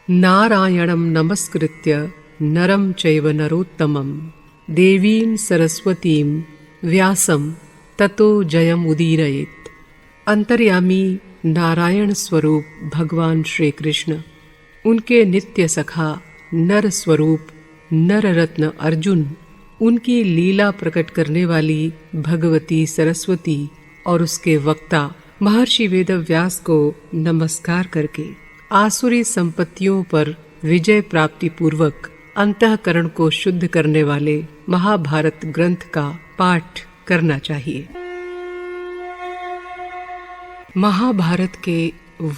नारायणं नमस्कृत्य नरं चैव नरोत्तमं देवीं सरस्वतीं व्यासं ततो जयमुदीरयेत्। अंतर्यामी नारायण स्वरूप भगवान श्री कृष्ण, उनके नित्य सखा नर स्वरूप नर रत्न अर्जुन, उनकी लीला प्रकट करने वाली भगवती सरस्वती और उसके वक्ता महर्षि वेदव्यास को नमस्कार करके आसुरी संपत्तियों पर विजय प्राप्ति पूर्वक अंतःकरण को शुद्ध करने वाले महाभारत ग्रंथ का पाठ करना चाहिए। महाभारत के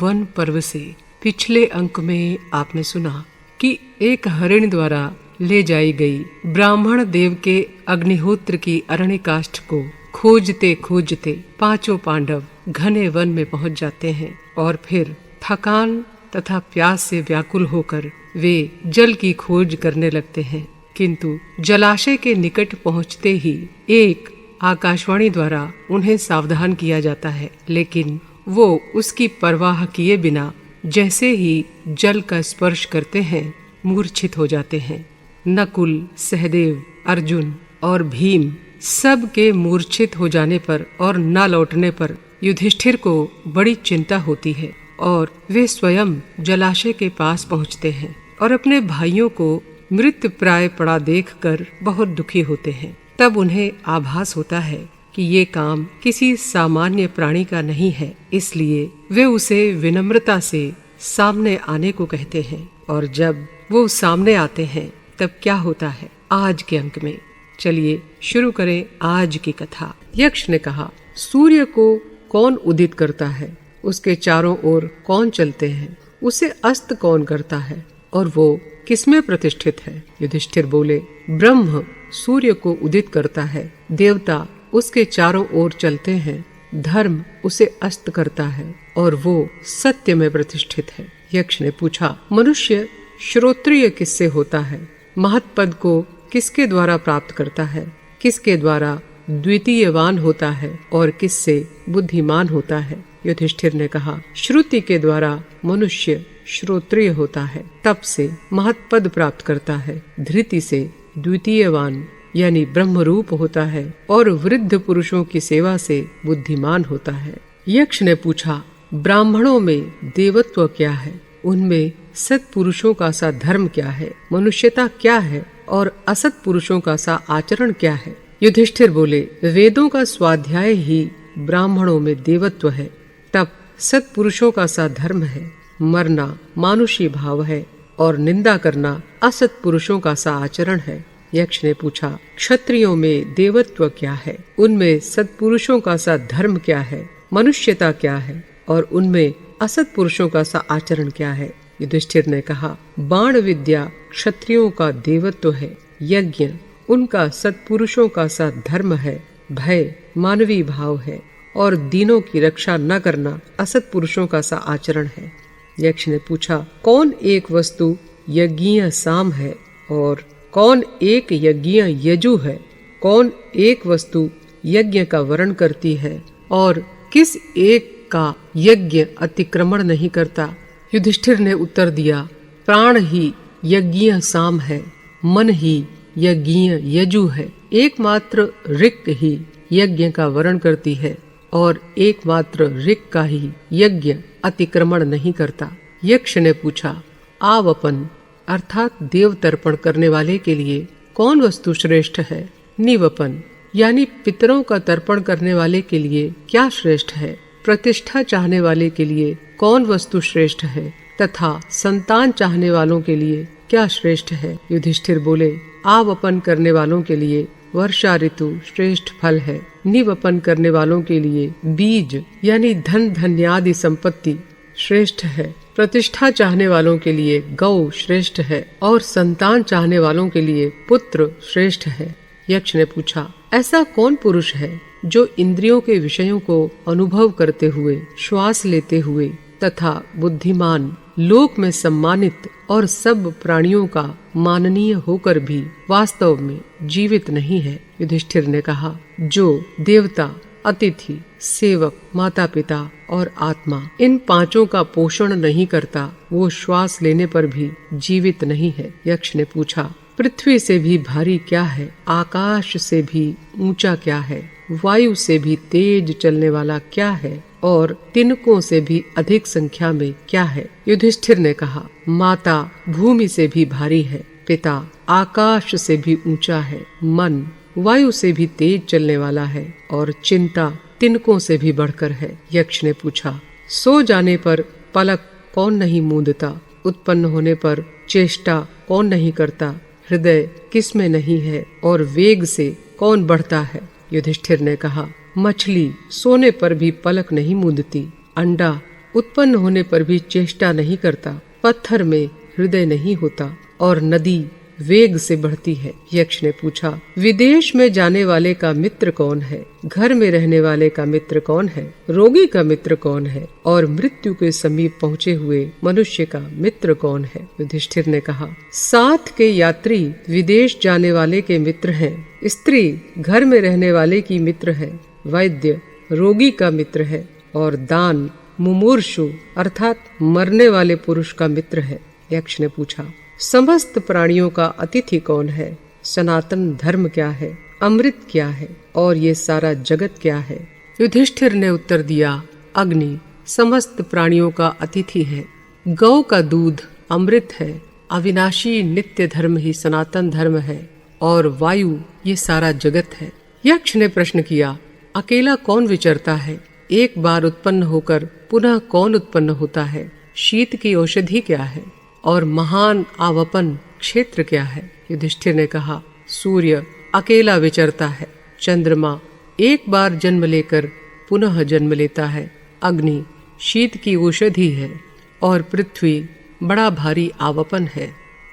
वन पर्व से पिछले अंक में आपने सुना कि एक हरिण द्वारा ले जाई गई ब्राह्मण देव के अग्निहोत्र की अरण्यकाष्ठ को खोजते खोजते पांचों पांडव घने वन में पहुंच जाते हैं और फिर थकान तथा प्यास से व्याकुल होकर वे जल की खोज करने लगते हैं। किंतु जलाशय के निकट पहुंचते ही एक आकाशवाणी द्वारा उन्हें सावधान किया जाता है, लेकिन वो उसकी परवाह किए बिना जैसे ही जल का स्पर्श करते हैं मूर्छित हो जाते हैं। नकुल, सहदेव, अर्जुन और भीम सब के मूर्छित हो जाने पर और न लौटने पर युधिष्ठिर को बड़ी चिंता होती है और वे स्वयं जलाशय के पास पहुंचते हैं और अपने भाइयों को मृत प्राय पड़ा देखकर बहुत दुखी होते हैं। तब उन्हें आभास होता है कि ये काम किसी सामान्य प्राणी का नहीं है, इसलिए वे उसे विनम्रता से सामने आने को कहते हैं। और जब वो सामने आते हैं तब क्या होता है आज के अंक में। चलिए शुरू करें आज की कथा। यक्ष ने कहा, सूर्य को कौन उदित करता है, उसके चारों ओर कौन चलते हैं, उसे अस्त कौन करता है और वो किसमें प्रतिष्ठित है। युधिष्ठिर बोले, ब्रह्म सूर्य को उदित करता है, देवता उसके चारों ओर चलते हैं, धर्म उसे अस्त करता है और वो सत्य में प्रतिष्ठित है। यक्ष ने पूछा, मनुष्य श्रोत्रिय किससे होता है, महत्पद को किसके द्वारा प्राप्त करता है, किसके द्वारा द्वितीयवान होता है और किससे बुद्धिमान होता है। युधिष्ठिर ने कहा, श्रुति के द्वारा मनुष्य श्रोत्रिय होता है, तप से महत्पद प्राप्त करता है, धृति से द्वितीयवान यानी ब्रह्म रूप होता है और वृद्ध पुरुषों की सेवा से बुद्धिमान होता है। यक्ष ने पूछा, ब्राह्मणों में देवत्व क्या है, उनमें सत्पुरुषों का सा धर्म क्या है, मनुष्यता क्या है और असत पुरुषों का सा आचरण क्या है। युधिष्ठिर बोले, वेदों का स्वाध्याय ही ब्राह्मणों में देवत्व है, तप सत्पुरुषों का सा धर्म है, मरना मानुषी भाव है और निंदा करना असत पुरुषों का सा आचरण है। यक्ष ने पूछा, क्षत्रियों में देवत्व क्या है, उनमें सत्पुरुषों का सा धर्म क्या है, मनुष्यता क्या है और उनमें असत पुरुषों का सा आचरण क्या है। युधिष्ठिर ने कहा, बाण विद्या क्षत्रियों का देवत्व है, यज्ञ उनका सत्पुरुषों का सा धर्म है, भय मानवीय भाव है और दीनों की रक्षा न करना असत पुरुषों का सा आचरण है। यक्ष ने पूछा, कौन एक वस्तु यज्ञीय साम है और कौन एक यज्ञीय यजु है, कौन एक वस्तु यज्ञ का वर्ण करती है और किस एक का यज्ञ अतिक्रमण नहीं करता। युधिष्ठिर ने उत्तर दिया, प्राण ही यज्ञीय साम है, मन ही यज्ञीय यजु है, एकमात्र ऋक् ही यज्ञ का वर्ण करती है और एकमात्र ऋक् का ही यज्ञ अतिक्रमण नहीं करता। यक्ष ने पूछा, आवपन अर्थात देव तर्पण करने वाले के लिए कौन वस्तु श्रेष्ठ है, निवपन यानी पितरों का तर्पण करने वाले के लिए क्या श्रेष्ठ है, प्रतिष्ठा चाहने वाले के लिए कौन वस्तु श्रेष्ठ है तथा संतान चाहने वालों के लिए क्या श्रेष्ठ है। युधिष्ठिर बोले, आवपन करने वालों के लिए वर्षा ऋतु श्रेष्ठ फल है, निवपन करने वालों के लिए बीज यानी धन धन्यादि संपत्ति श्रेष्ठ है, प्रतिष्ठा चाहने वालों के लिए गौ श्रेष्ठ है और संतान चाहने वालों के लिए पुत्र श्रेष्ठ है। यक्ष ने पूछा, ऐसा कौन पुरुष है जो इंद्रियों के विषयों को अनुभव करते हुए, श्वास लेते हुए तथा बुद्धिमान, लोक में सम्मानित और सब प्राणियों का माननीय होकर भी वास्तव में जीवित नहीं है। युधिष्ठिर ने कहा, जो देवता, अतिथि, सेवक, माता पिता और आत्मा, इन पांचों का पोषण नहीं करता, वो श्वास लेने पर भी जीवित नहीं है। यक्ष ने पूछा, पृथ्वी से भी भारी क्या है? आकाश से भी ऊंचा क्या है? वायु से भी तेज चलने वाला क्या है? और तिनकों से भी अधिक संख्या में क्या है? युधिष्ठिर ने कहा, माता भूमि से भी भारी है, पिता आकाश से भी ऊंचा है, मन वायु से भी तेज चलने वाला है और चिंता तिनकों से भी बढ़कर है। यक्ष ने पूछा, सो जाने पर पलक कौन नहीं मूंदता? उत्पन्न होने पर चेष्टा कौन नहीं करता? हृदय किस में नहीं है और वेग से कौन बढ़ता है? युधिष्ठिर ने कहा, मछली सोने पर भी पलक नहीं मूंदती, अंडा उत्पन्न होने पर भी चेष्टा नहीं करता, पत्थर में हृदय नहीं होता और नदी वेग से बढ़ती है। यक्ष ने पूछा, विदेश में जाने वाले का मित्र कौन है? घर में रहने वाले का मित्र कौन है? रोगी का मित्र कौन है? और मृत्यु के समीप पहुँचे हुए मनुष्य का मित्र कौन है? युधिष्ठिर ने कहा, साथ के यात्री विदेश जाने वाले के मित्र हैं, स्त्री घर में रहने वाले की मित्र है, वैद्य रोगी का मित्र है और दान मुमूर्षु अर्थात मरने वाले पुरुष का मित्र है। यक्ष ने पूछा, समस्त प्राणियों का अतिथि कौन है? सनातन धर्म क्या है? अमृत क्या है? और ये सारा जगत क्या है? युधिष्ठिर ने उत्तर दिया, अग्नि समस्त प्राणियों का अतिथि है, गौ का दूध अमृत है, अविनाशी नित्य धर्म ही सनातन धर्म है और वायु ये सारा जगत है। यक्ष ने प्रश्न किया, अकेला कौन विचरता है? एक बार उत्पन्न होकर पुनः कौन उत्पन्न होता है? शीत की औषधि क्या है और महान आवपन क्षेत्र क्या है? युधिष्ठिर ने कहा, सूर्य अकेला विचरता है, चंद्रमा एक बार जन्म लेकर पुनः जन्म लेता है, अग्नि शीत की औषधि है और पृथ्वी बड़ा भारी आवपन है।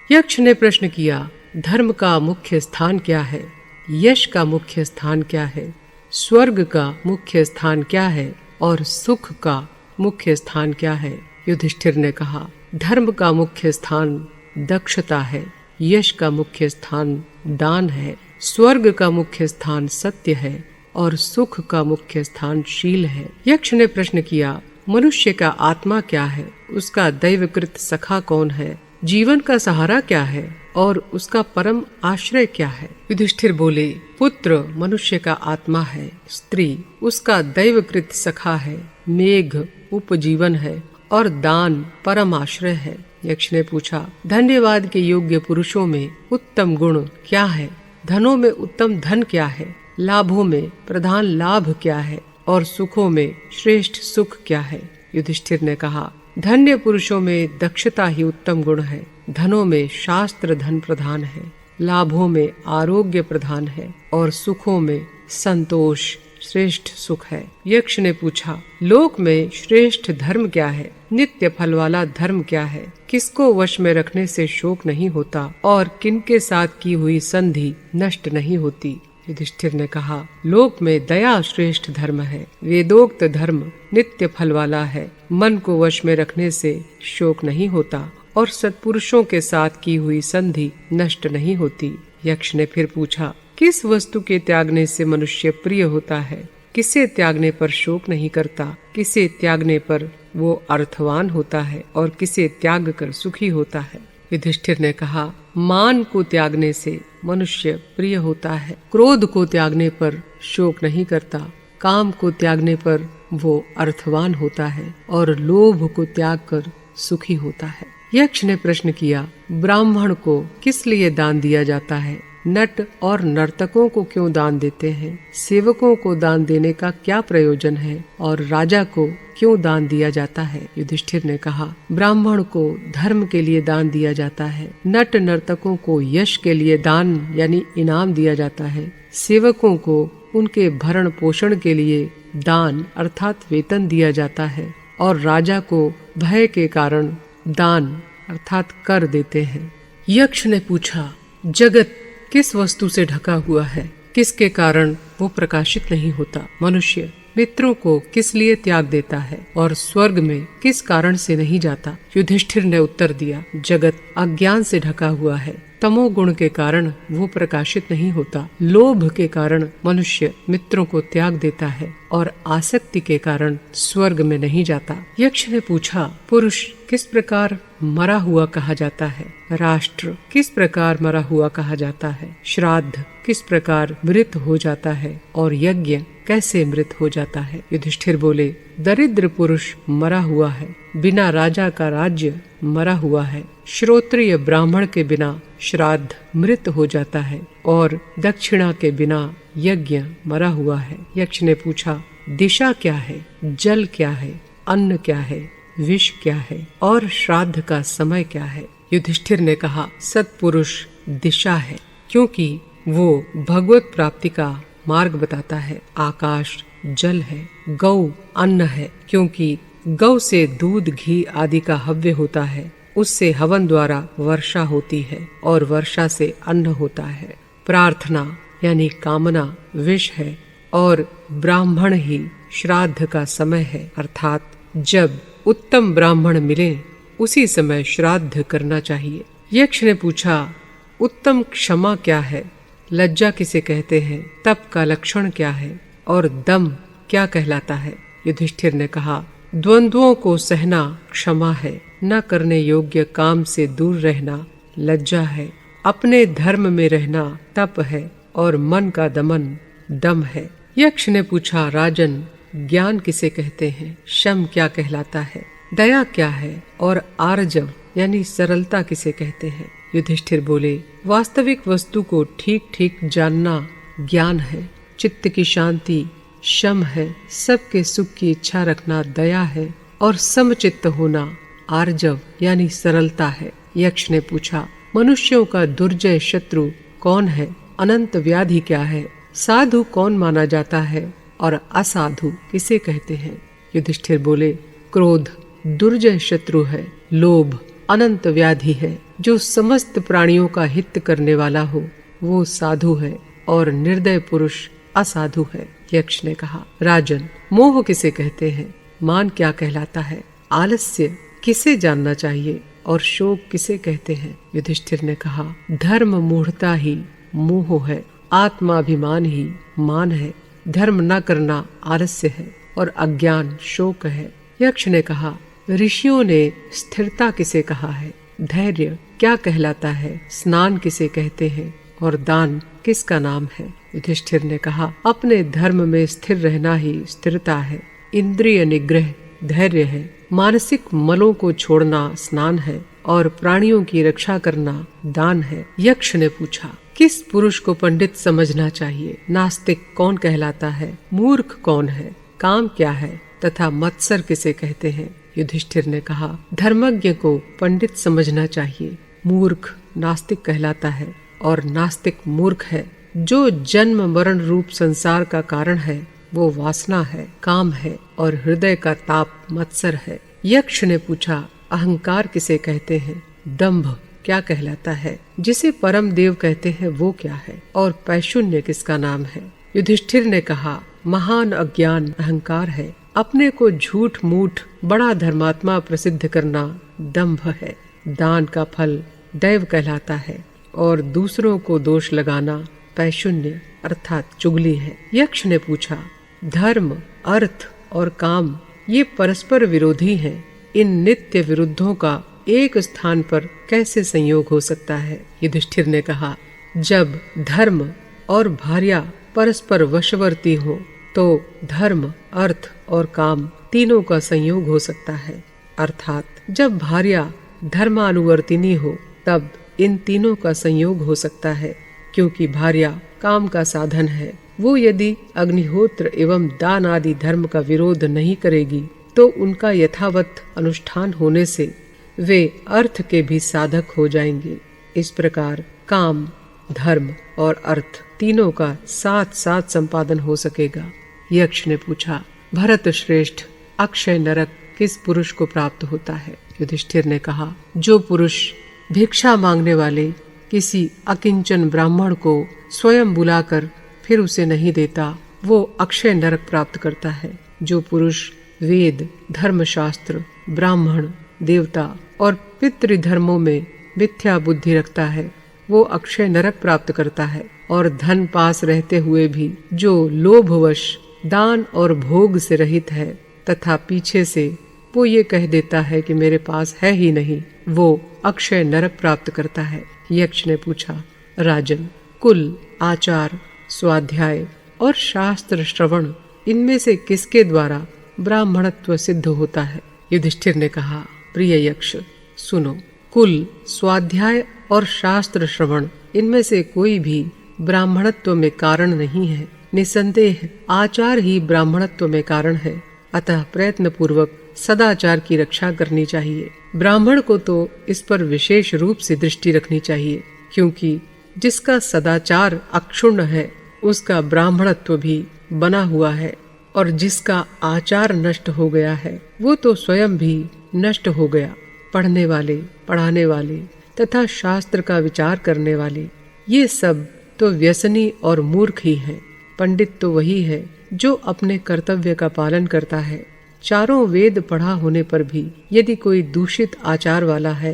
यक्ष ने प्रश्न किया, धर्म का मुख्य स्थान क्या है? यश का मुख्य स्थान क्या है? स्वर्ग का मुख्य स्थान क्या है और सुख का मुख्य स्थान क्या है? युधिष्ठिर ने कहा, धर्म का मुख्य स्थान दक्षता है, यश का मुख्य स्थान दान है, स्वर्ग का मुख्य स्थान सत्य है और सुख का मुख्य स्थान शील है। यक्ष ने प्रश्न किया, मनुष्य का आत्मा क्या है? उसका दैवकृत सखा कौन है? जीवन का सहारा क्या है और उसका परम आश्रय क्या है? युधिष्ठिर बोले, पुत्र मनुष्य का आत्मा है, स्त्री उसका दैवकृत सखा है, मेघ उपजीवन है और दान परम आश्रय है। यक्ष ने पूछा, धन्यवाद के योग्य पुरुषों में उत्तम गुण क्या है? धनों में उत्तम धन क्या है? लाभों में प्रधान लाभ क्या है और सुखों में श्रेष्ठ सुख क्या है? युधिष्ठिर ने कहा, धन्य पुरुषों में दक्षता ही उत्तम गुण है, धनों में शास्त्र धन प्रधान है, लाभों में आरोग्य प्रधान है और सुखों में संतोष श्रेष्ठ सुख है। यक्ष ने पूछा, लोक में श्रेष्ठ धर्म क्या है? नित्य फल वाला धर्म क्या है? किसको वश में रखने से शोक नहीं होता और किनके साथ की हुई संधि नष्ट नहीं होती? युधिष्ठिर ने कहा, लोक में दया श्रेष्ठ धर्म है, वेदोक्त धर्म नित्य फल वाला है, मन को वश में रखने से शोक नहीं होता और सत्पुरुषों के साथ की हुई संधि नष्ट नहीं होती। यक्ष ने फिर पूछा, किस वस्तु के त्यागने से मनुष्य प्रिय होता है? किसे त्यागने पर शोक नहीं करता? किसे त्यागने पर वो अर्थवान होता है और किसे त्याग कर सुखी होता है? युधिष्ठिर ने कहा, मान को त्यागने से मनुष्य प्रिय होता है, क्रोध को त्यागने पर शोक नहीं करता, काम को त्यागने पर वो अर्थवान होता है और लोभ को त्याग कर सुखी होता है। यक्ष ने प्रश्न किया, ब्राह्मण को किस लिए दान दिया जाता है? नट और नर्तकों को क्यों दान देते हैं? सेवकों को दान देने का क्या प्रयोजन है और राजा को क्यों दान दिया जाता है? युधिष्ठिर ने कहा, ब्राह्मण को धर्म के लिए दान दिया जाता है, नट नर्तकों को यश के लिए दान यानी इनाम दिया जाता है, सेवकों को उनके भरण पोषण के लिए दान अर्थात वेतन दिया जाता है और राजा को भय के कारण दान अर्थात कर देते हैं। यक्ष ने पूछा, जगत किस वस्तु से ढका हुआ है? किसके कारण वो प्रकाशित नहीं होता? मनुष्य मित्रों को किस लिए त्याग देता है और स्वर्ग में किस कारण से नहीं जाता? युधिष्ठिर ने उत्तर दिया, जगत अज्ञान से ढका हुआ है, तमोगुण के कारण वो प्रकाशित नहीं होता, लोभ के कारण मनुष्य मित्रों को त्याग देता है, और आसक्ति के कारण स्वर्ग में नहीं जाता। यक्ष ने पूछा, पुरुष किस प्रकार मरा हुआ कहा जाता है? राष्ट्र किस प्रकार मरा हुआ कहा जाता है? श्राद्ध किस प्रकार मृत हो जाता है? और यज्ञ कैसे मृत हो जाता है? युधिष्ठिर बोले, दरिद्र पुरुष मरा हुआ है, बिना राजा का राज्य मरा हुआ है। श्रोत्रिय ब्राह्मण के बिना श्राद्ध मृत हो जाता है और दक्षिणा के बिना यज्ञ मरा हुआ है। यक्ष ने पूछा, दिशा क्या है? जल क्या है? अन्न क्या है? विष क्या है? और श्राद्ध का समय क्या है? युधिष्ठिर ने कहा, सत्पुरुष दिशा है, क्योंकि वो भगवत प्राप्ति का मार्ग बताता है। आकाश जल है। गौ अन्न है, क्योंकि गौ से दूध घी आदि का हव्य होता है। उससे हवन द्वारा वर्षा होती है और वर्षा से अन्न होता है। प्रार्थना यानी कामना विष है और ब्राह्मण ही श्राद्ध का समय है, अर्थात जब उत्तम ब्राह्मण मिले उसी समय श्राद्ध करना चाहिए। यक्ष ने पूछा, उत्तम क्षमा क्या है? लज्जा किसे कहते हैं? तप का लक्षण क्या है? और दम क्या कहलाता है? युधिष्ठिर ने कहा, द्वंद्वों को सहना क्षमा है, न करने योग्य काम से दूर रहना लज्जा है, अपने धर्म में रहना तप है और मन का दमन दम है। यक्ष ने पूछा, राजन ज्ञान किसे कहते हैं? शम क्या कहलाता है? दया क्या है? और आर्जव यानी सरलता किसे कहते हैं? युधिष्ठिर बोले, वास्तविक वस्तु को ठीक ठीक जानना ज्ञान है, चित्त की शांति शम है, सबके सुख की इच्छा रखना दया है और समचित्त होना आर्जव यानी सरलता है। यक्ष ने पूछा, मनुष्यों का दुर्जय शत्रु कौन है? अनंत व्याधि क्या है? साधु कौन माना जाता है और असाधु किसे कहते हैं? युधिष्ठिर बोले, क्रोध दुर्जय शत्रु है, लोभ अनंत व्याधि है, जो समस्त प्राणियों का हित करने वाला हो वो साधु है और निर्दय पुरुष असाधु है। यक्ष ने कहा, राजन मोह किसे कहते हैं? मान क्या कहलाता है? आलस्य किसे जानना चाहिए और शोक किसे कहते हैं? युधिष्ठिर ने कहा, धर्म मूढ़ता ही मोह है, आत्माभिमान ही मान है, धर्म न करना आलस्य है और अज्ञान शोक है। यक्ष ने कहा, ऋषियों ने स्थिरता किसे कहा है? धैर्य क्या कहलाता है? स्नान किसे कहते हैं और दान किसका नाम है? युधिष्ठिर ने कहा, अपने धर्म में स्थिर रहना ही स्थिरता है, इंद्रिय निग्रह धैर्य है, मानसिक मलों को छोड़ना स्नान है और प्राणियों की रक्षा करना दान है। यक्ष ने पूछा, किस पुरुष को पंडित समझना चाहिए? नास्तिक कौन कहलाता है? मूर्ख कौन है? काम क्या है तथा मत्सर किसे कहते हैं? युधिष्ठिर ने कहा, धर्मज्ञ को पंडित समझना चाहिए। मूर्ख नास्तिक कहलाता है और नास्तिक मूर्ख है। जो जन्म मरण रूप संसार का कारण है वो वासना है, काम है और हृदय का ताप मत्सर है। यक्ष ने पूछा, अहंकार किसे कहते हैं? दंभ क्या कहलाता है? जिसे परम देव कहते हैं वो क्या है? और पैशून्य किसका नाम है? युधिष्ठिर ने कहा, महान अज्ञान अहंकार है, अपने को झूठ मूठ बड़ा धर्मात्मा प्रसिद्ध करना दंभ है। दान का फल दैव कहलाता है और दूसरों को दोष लगाना पैशून्य अर्थात चुगली है। यक्ष ने पूछा, धर्म अर्थ और काम ये परस्पर विरोधी हैं, इन नित्य विरुद्धों का एक स्थान पर कैसे संयोग हो सकता है? युधिष्ठिर ने कहा, जब धर्म और भार्या परस्पर वशवर्ती हो तो धर्म अर्थ और काम तीनों का संयोग हो सकता है, अर्थात जब भार्या धर्मानुवर्तिनी हो तब इन तीनों का संयोग हो सकता है, क्योंकि भार्या काम का साधन है। वो यदि अग्निहोत्र एवं दान आदि धर्म का विरोध नहीं करेगी तो उनका यथावत अनुष्ठान होने से वे अर्थ के भी साधक हो जाएंगे। इस प्रकार काम धर्म और अर्थ तीनों का साथ साथ संपादन हो सकेगा। यक्ष ने पूछा, भरत श्रेष्ठ अक्षय नरक किस पुरुष को प्राप्त होता है? युधिष्ठिर ने कहा, जो पुरुष भिक्षा मांगने वाले किसी अकिंचन ब्राह्मण को स्वयं बुलाकर फिर उसे नहीं देता वो अक्षय नरक प्राप्त करता है। जो पुरुष वेद धर्मशास्त्र ब्राह्मण देवता और पितृधर्मों में मिथ्या बुद्धि रखता है वो अक्षय नरक प्राप्त करता है। और धन पास रहते हुए भी जो लोभवश दान और भोग से रहित है तथा पीछे से वो ये कह देता है कि मेरे पास है ही नहीं, वो अक्षय नरक प्राप्त करता है। यक्ष ने पूछा, राजन, कुल, आचार, स्वाध्याय और शास्त्र श्रवण, इनमें से किसके द्वारा ब्राह्मणत्व सिद्ध होता है? युधिष्ठिर ने कहा, प्रिय यक्ष, सुनो, कुल, स्वाध्याय और शास्त्र श्रवण, इनमें से कोई भी ब्राह्मणत्व में कारण नहीं है। निसंदेह आचार ही ब्राह्मणत्व में कारण है। अतः प्रयत्न पूर्वक सदाचार की रक्षा करनी चाहिए। ब्राह्मण को तो इस पर विशेष रूप से दृष्टि रखनी चाहिए, क्योंकि जिसका सदाचार अक्षुण्ण है उसका ब्राह्मणत्व भी बना हुआ है, और जिसका आचार नष्ट हो गया है वो तो स्वयं भी नष्ट हो गया। पढ़ने वाले, पढ़ाने वाले तथा शास्त्र का विचार करने वाले, ये सब तो व्यसनी और मूर्ख ही हैं। पंडित तो वही है जो अपने कर्तव्य का पालन करता है। चारों वेद पढ़ा होने पर भी यदि कोई दूषित आचार वाला है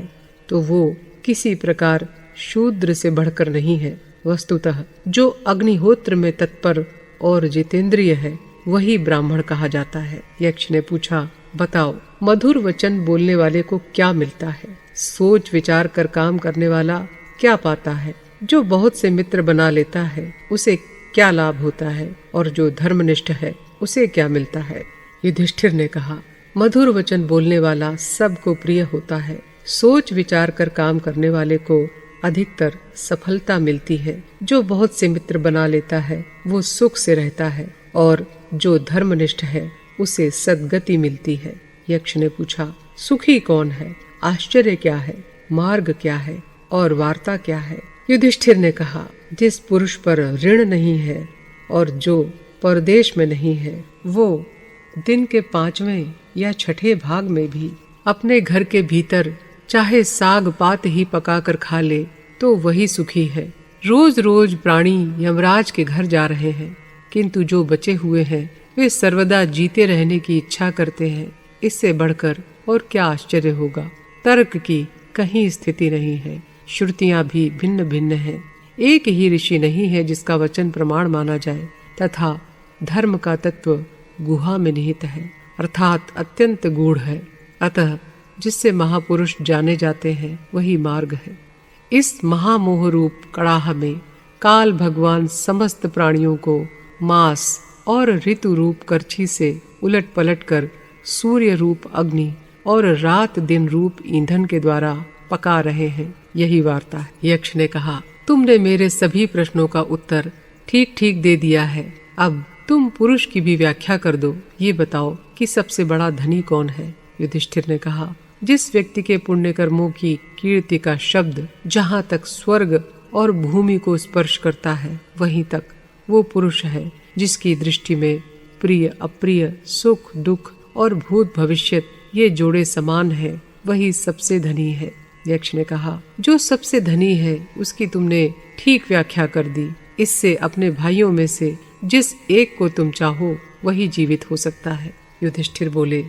तो वो किसी प्रकार शूद्र से बढ़कर नहीं है। वस्तुतः जो अग्निहोत्र में तत्पर और जितेंद्रिय है वही ब्राह्मण कहा जाता है। यक्ष ने पूछा, बताओ, मधुर वचन बोलने वाले को क्या मिलता है? सोच विचार कर काम करने वाला क्या पाता है? जो बहुत से मित्र बना लेता है उसे क्या लाभ होता है? और जो धर्मनिष्ठ है उसे क्या मिलता है? युधिष्ठिर ने कहा, मधुर वचन बोलने वाला सबको प्रिय होता है। सोच विचार कर काम करने वाले को अधिकतर सफलता मिलती है। जो बहुत से मित्र बना लेता है वो सुख से रहता है, और जो धर्मनिष्ठ है उसे सद्गति मिलती है। यक्ष ने पूछा, सुखी कौन है? आश्चर्य क्या है? मार्ग क्या है? और वार्ता क्या है? युधिष्ठिर ने कहा, जिस पुरुष पर ऋण नहीं है और जो परदेश में नहीं है, वो दिन के 5वें या 6ठे भाग में भी अपने घर के भीतर चाहे साग पात ही पकाकर खा ले तो वही सुखी है। रोज रोज प्राणी यमराज के घर जा रहे हैं, किंतु जो बचे हुए हैं वे सर्वदा जीते रहने की इच्छा करते हैं। इससे बढ़कर और क्या आश्चर्य होगा? तर्क की कहीं स्थिति नहीं है, श्रुतियां भी भिन्न भिन्न हैं। एक ही ऋषि नहीं है जिसका वचन प्रमाण माना जाए, तथा धर्म का तत्व गुहा में निहित है, अर्थात अत्यंत गूढ़ है। अतः जिससे महापुरुष जाने जाते हैं वही मार्ग है। इस महामोह रूप कड़ाह में काल भगवान समस्त प्राणियों को मास और ऋतु रूप करछी से उलट पलट कर सूर्य रूप अग्नि और रात दिन रूप ईंधन के द्वारा पका रहे हैं। यही वार्ता है। यक्ष ने कहा, तुमने मेरे सभी प्रश्नों का उत्तर ठीक ठीक दे दिया है। अब तुम पुरुष की भी व्याख्या कर दो। ये बताओ कि सबसे बड़ा धनी कौन है? युधिष्ठिर ने कहा, जिस व्यक्ति के पुण्य कर्मों की कीर्ति का शब्द जहाँ तक स्वर्ग और भूमि को स्पर्श करता है वहीं तक वो पुरुष है जिसकी दृष्टि में प्रिय अप्रिय, सुख दुख और भूत भविष्यत ये जोड़े समान है, वही सबसे धनी है। यक्ष ने कहा, जो सबसे धनी है उसकी तुमने ठीक व्याख्या कर दी। इससे अपने भाइयों में से जिस एक को तुम चाहो वही जीवित हो सकता है। युधिष्ठिर बोले,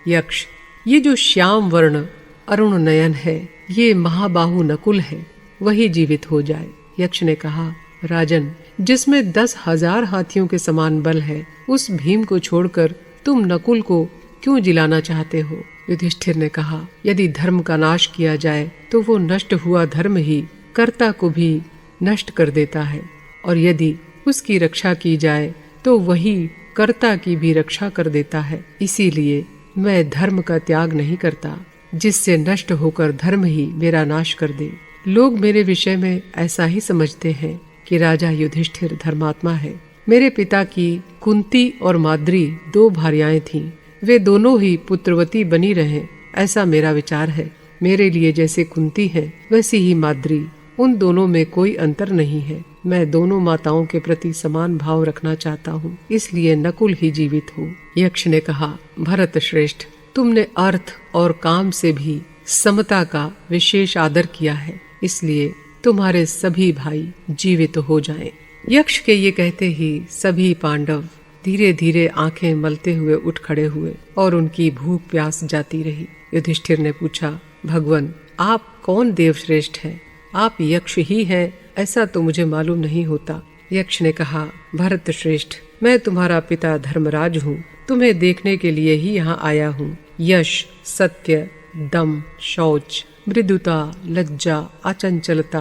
यक्ष, ये जो श्याम वर्ण अरुण नयन है ये महाबाहु नकुल है, वही जीवित हो जाए। यक्ष ने कहा, राजन, जिसमें 10,000 हाथियों के समान बल है उस भीम को छोड़कर तुम नकुल को क्यों जिलाना चाहते हो? युधिष्ठिर ने कहा, यदि धर्म का नाश किया जाए तो वो नष्ट हुआ धर्म ही कर्ता को भी नष्ट कर देता है, और यदि उसकी रक्षा की जाए तो वही कर्ता की भी रक्षा कर देता है। इसीलिए मैं धर्म का त्याग नहीं करता, जिससे नष्ट होकर धर्म ही मेरा नाश कर दे। लोग मेरे विषय में ऐसा ही समझते हैं कि राजा युधिष्ठिर धर्मात्मा है। मेरे पिता की कुंती और माद्री 2 भार्याएं थीं। वे दोनों ही पुत्रवती बनी रहें, ऐसा मेरा विचार है। मेरे लिए जैसे कुंती है वैसी ही माद्री, उन दोनों में कोई अंतर नहीं है। मैं दोनों माताओं के प्रति समान भाव रखना चाहता हूँ, इसलिए नकुल ही जीवित हो। यक्ष ने कहा, भरत श्रेष्ठ, तुमने अर्थ और काम से भी समता का विशेष आदर किया है, इसलिए तुम्हारे सभी भाई जीवित हो जाएं। यक्ष के ये कहते ही सभी पांडव धीरे धीरे आंखें मलते हुए उठ खड़े हुए और उनकी भूख प्यास जाती रही। युधिष्ठिर ने पूछा, भगवन, आप कौन देवश्रेष्ठ हैं? आप यक्ष ही हैं ऐसा तो मुझे मालूम नहीं होता। यक्ष ने कहा, भरत श्रेष्ठ, मैं तुम्हारा पिता धर्मराज हूँ, तुम्हें देखने के लिए ही यहाँ आया हूँ। यश, सत्य, दम, शौच, मृदुता, लज्जा, अचंचलता,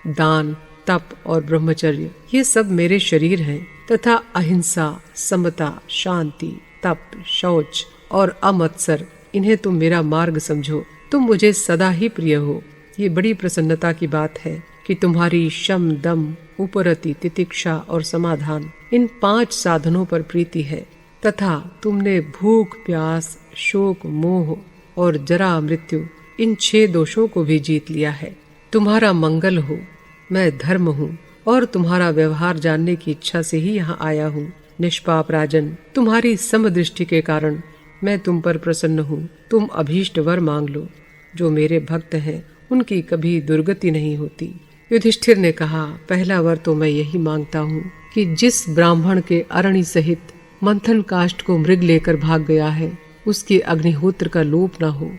दान, तप और ब्रह्मचर्य, ये सब मेरे शरीर हैं, तथा अहिंसा, समता, शांति, तप, शौच और अमत्सर, इन्हें तुम मेरा मार्ग समझो। तुम मुझे सदा ही प्रिय हो। ये बड़ी प्रसन्नता की बात है कि तुम्हारी शम, दम, उपरति, तितिक्षा और समाधान, इन 5 साधनों पर प्रीति है, तथा तुमने भूख, प्यास, शोक, मोह और जरा, मृत्यु, इन 6 दोषों को भी जीत लिया है। तुम्हारा मंगल हो। मैं धर्म हूँ और तुम्हारा व्यवहार जानने की इच्छा से ही यहाँ आया हूँ। निष्पाप राजन, तुम्हारी समदृष्टि के कारण मैं तुम पर प्रसन्न हूँ। तुम अभीष्ट वर मांग लो। जो मेरे भक्त हैं उनकी कभी दुर्गति नहीं होती। युधिष्ठिर ने कहा, पहला वर तो मैं यही मांगता हूँ कि जिस ब्राह्मण के अरणि सहित मंथन काष्ठ को मृग लेकर भाग गया है, उसके अग्निहोत्र का लोप न हो।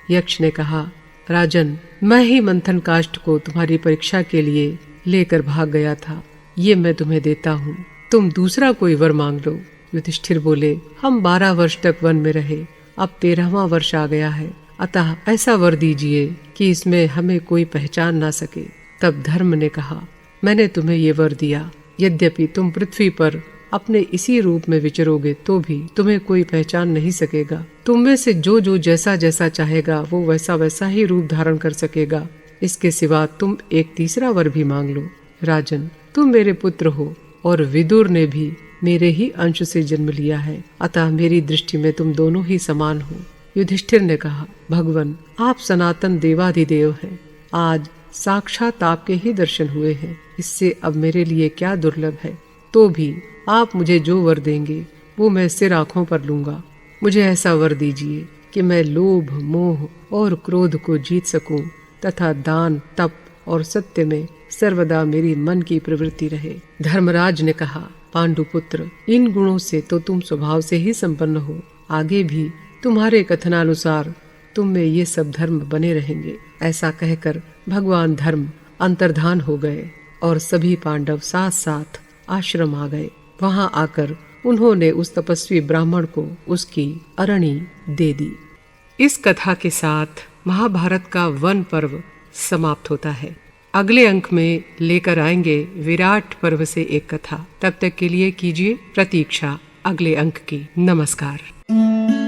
यक्ष ने कहा, राजन, मैं ही मंथन काष्ठ को तुम्हारी परीक्षा के लिए लेकर भाग गया था, ये मैं तुम्हें देता हूँ। तुम दूसरा कोई वर मांग लो। युधिष्ठिर बोले, हम 12 वर्ष तक वन में रहे, अब 13वां वर्ष आ गया है, अतः ऐसा वर दीजिए कि इसमें हमें कोई पहचान ना सके। तब धर्म ने कहा, मैंने तुम्हें ये वर दिया, यद्यपि तुम पृथ्वी पर अपने इसी रूप में विचरोगे तो भी तुम्हें कोई पहचान नहीं सकेगा। तुम में से जो जो जैसा जैसा चाहेगा वो वैसा वैसा ही रूप धारण कर सकेगा। इसके सिवा तुम एक तीसरा वर भी मांग लो। राजन, तुम मेरे पुत्र हो और विदुर ने भी मेरे ही अंश से जन्म लिया है, अतः मेरी दृष्टि में तुम दोनों ही समान हो। युधिष्ठिर ने कहा, भगवन, आप सनातन देवाधिदेव हैं। आज साक्षात आपके ही दर्शन हुए हैं, इससे अब मेरे लिए क्या दुर्लभ है। तो भी आप मुझे जो वर देंगे वो मैं सिर आंखों पर लूंगा। मुझे ऐसा वर दीजिए कि मैं लोभ, मोह और क्रोध को जीत सकूं, तथा दान, तप और सत्य में सर्वदा मेरी मन की प्रवृत्ति रहे। धर्मराज ने कहा, पांडुपुत्र, इन गुणों से तो तुम स्वभाव से ही संपन्न हो। आगे भी तुम्हारे कथनानुसार तुम में ये सब धर्म बने रहेंगे। ऐसा कहकर भगवान धर्म अंतर्धान हो गए और सभी पांडव साथ साथ आश्रम आ गए। वहां आकर उन्होंने उस तपस्वी ब्राह्मण को उसकी अरणी दे दी। इस कथा के साथ महाभारत का वन पर्व समाप्त होता है। अगले अंक में लेकर आएंगे विराट पर्व से एक कथा। तब तक के लिए कीजिए प्रतीक्षा अगले अंक की। नमस्कार।